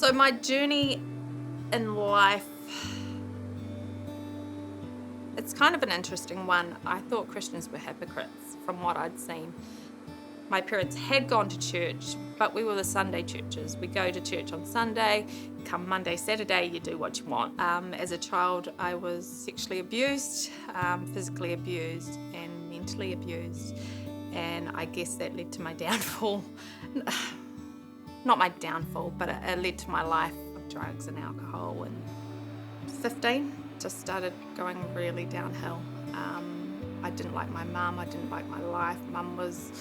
So my journey in life, it's kind of an interesting one. I thought Christians were hypocrites from what I'd seen. My parents had gone to church, but we were the Sunday churches. We go to church on Sunday, come Monday, Saturday, you do what you want. As a child, I was sexually abused, physically abused, and mentally abused. And I guess that led to my downfall. Not my downfall, but it led to my life of drugs and alcohol. And 15, just started going really downhill. I didn't like my mum, I didn't like my life. Mum was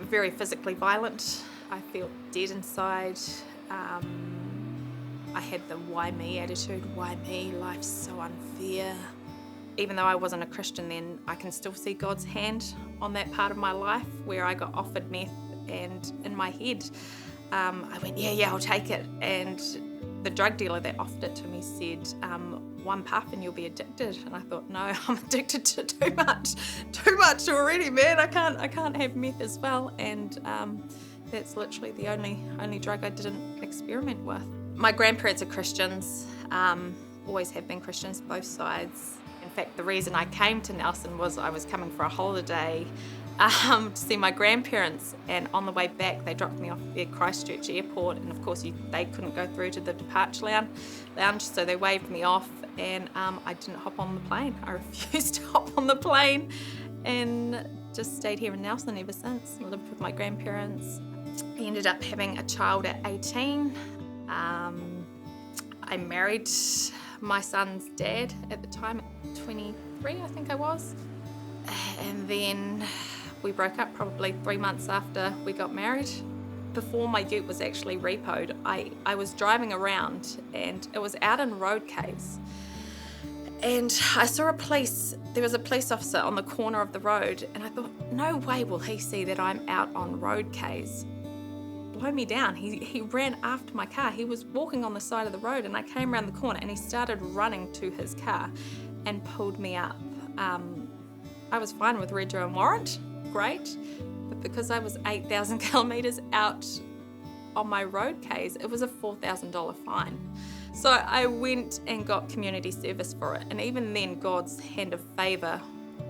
very physically violent. I felt dead inside. I had the why me attitude, why me, life's so unfair. Even though I wasn't a Christian then, I can still see God's hand on that part of my life where I got offered meth, and in my head, I went, yeah, I'll take it. And the drug dealer that offered it to me said, one puff and you'll be addicted. And I thought, no, I'm addicted to too much already, man. I can't have meth as well. And that's literally the only drug I didn't experiment with. My grandparents are Christians, always have been Christians, both sides. In fact, the reason I came to Nelson was I was coming for a holiday to see my grandparents, and on the way back they dropped me off at Christchurch airport, and of course they couldn't go through to the departure lounge, so they waved me off, and I didn't hop on the plane. I refused to hop on the plane and just stayed here in Nelson ever since. I lived with my grandparents. I ended up having a child at 18. I married my son's dad at the time, at 23 I think I was, and then we broke up probably 3 months after we got married. Before my ute was actually repoed, I was driving around, and it was out in road caves, and I saw there was a police officer on the corner of the road, and I thought, no way will he see that I'm out on road caves. Blow me down. He ran after my car. He was walking on the side of the road, and I came around the corner and he started running to his car and pulled me up. I was fine with rego and warrant, great, but because I was 8,000 kilometres out on my road case, it was a $4,000 fine. So I went and got community service for it, and even then God's hand of favour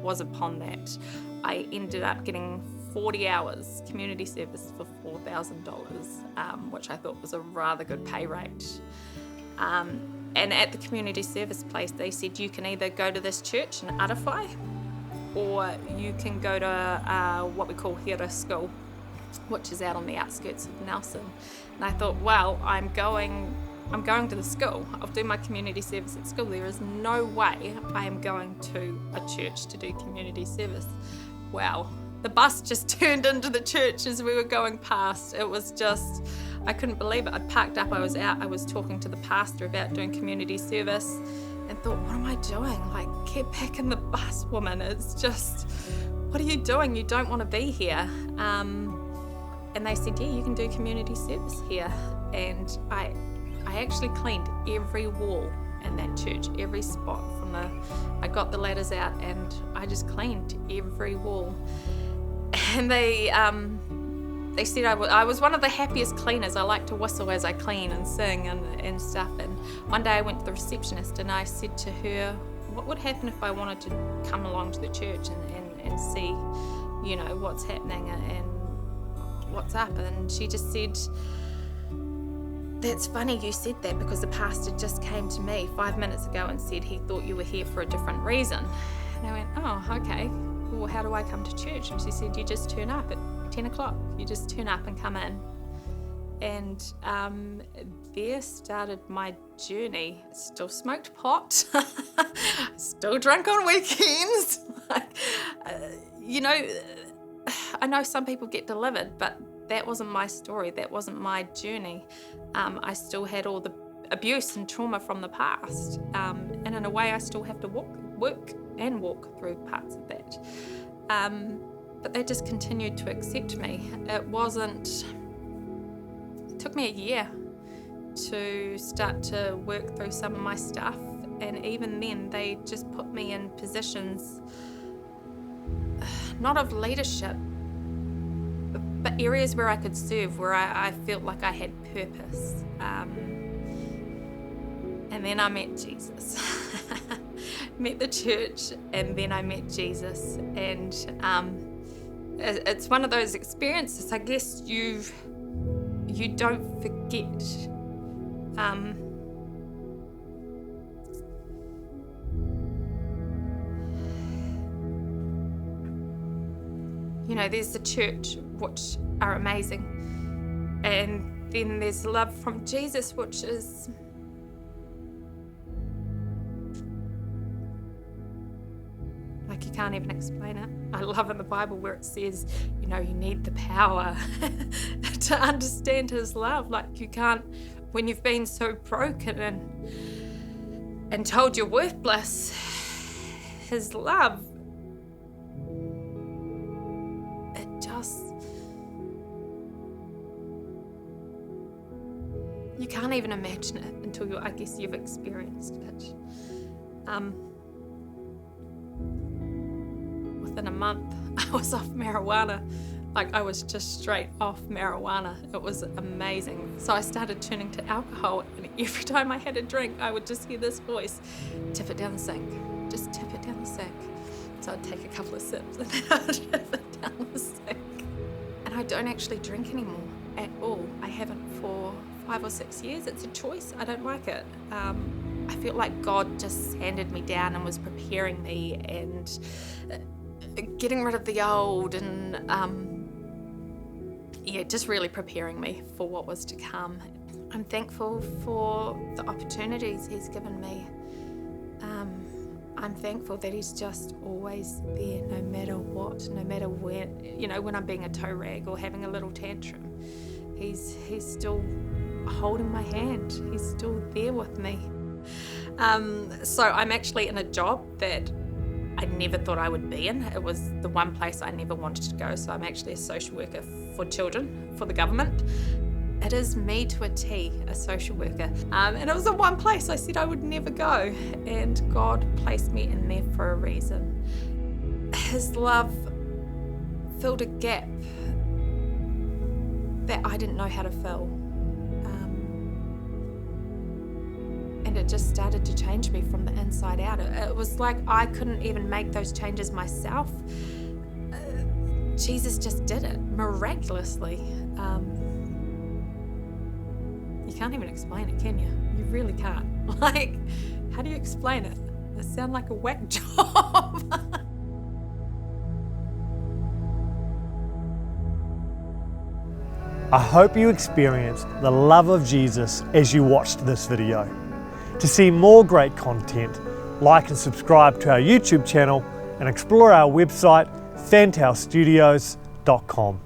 was upon that. I ended up getting 40 hours community service for $4,000, which I thought was a rather good pay rate. And at the community service place, they said you can either go to this church in Arafai, or you can go to what we call Hera School, which is out on the outskirts of Nelson. And I thought, well, I'm going to the school. I'll do my community service at school. There is no way I am going to a church to do community service. Wow. The bus just turned into the church as we were going past. It was just, I couldn't believe it. I'd parked up, I was out, I was talking to the pastor about doing community service, and thought, what am I doing? Like, get back in the bus, woman. It's just, what are you doing? You don't want to be here. And they said, yeah, you can do community service here. And I actually cleaned every wall in that church, every spot I got the ladders out and I just cleaned every wall. And they said I was one of the happiest cleaners. I like to whistle as I clean and sing and stuff. And one day I went to the receptionist and I said to her, what would happen if I wanted to come along to the church and see, you know, what's happening and what's up? And she just said, that's funny you said that, because the pastor just came to me 5 minutes ago and said he thought you were here for a different reason. And I went, oh, okay. Well, how do I come to church? And she said, you just turn up at 10 o'clock. You just turn up and come in. And there started my journey. Still smoked pot, still drunk on weekends. You know, I know some people get delivered, but that wasn't my story. That wasn't my journey. I still had all the abuse and trauma from the past. And in a way, I still have to work through parts of that. But they just continued to accept me. It took me a year to start to work through some of my stuff. And even then, they just put me in positions, not of leadership, but areas where I could serve, where I felt like I had purpose. And then I met Jesus. Met the church, and then I met Jesus. And it's one of those experiences, I guess, you don't forget. You know, there's the church, which are amazing, and then there's love from Jesus, which is like, you can't even explain it. I love in the Bible where it says, you know, you need the power to understand his love. Like, you can't, when you've been so broken and told you're worthless, his love, it just, you can't even imagine it until I guess you've experienced it. Within a month, I was off marijuana. Like, I was just straight off marijuana. It was amazing. So I started turning to alcohol, and every time I had a drink, I would just hear this voice, tip it down the sink, just tip it down the sink. So I'd take a couple of sips, and then I'd tip it down the sink. And I don't actually drink anymore at all. I haven't for 5 or 6 years. It's a choice. I don't like it. I felt like God just sanded me down and was preparing me and getting rid of the old and just really preparing me for what was to come. I'm thankful for the opportunities he's given me. I'm thankful that he's just always there, no matter what, no matter when, you know, when I'm being a toe rag or having a little tantrum. He's still holding my hand. He's still there with me. So I'm actually in a job that I never thought I would be in. It was the one place I never wanted to go. So I'm actually a social worker for children, for the government. It is me to a T, a social worker. And it was the one place I said I would never go. And God placed me in there for a reason. His love filled a gap that I didn't know how to fill. And it just started to change me from the inside out. It was like I couldn't even make those changes myself. Jesus just did it miraculously. You can't even explain it, can you? You really can't. Like, how do you explain it? It sounds like a whack job. I hope you experienced the love of Jesus as you watched this video. To see more great content, like and subscribe to our YouTube channel and explore our website, fantailstudios.com.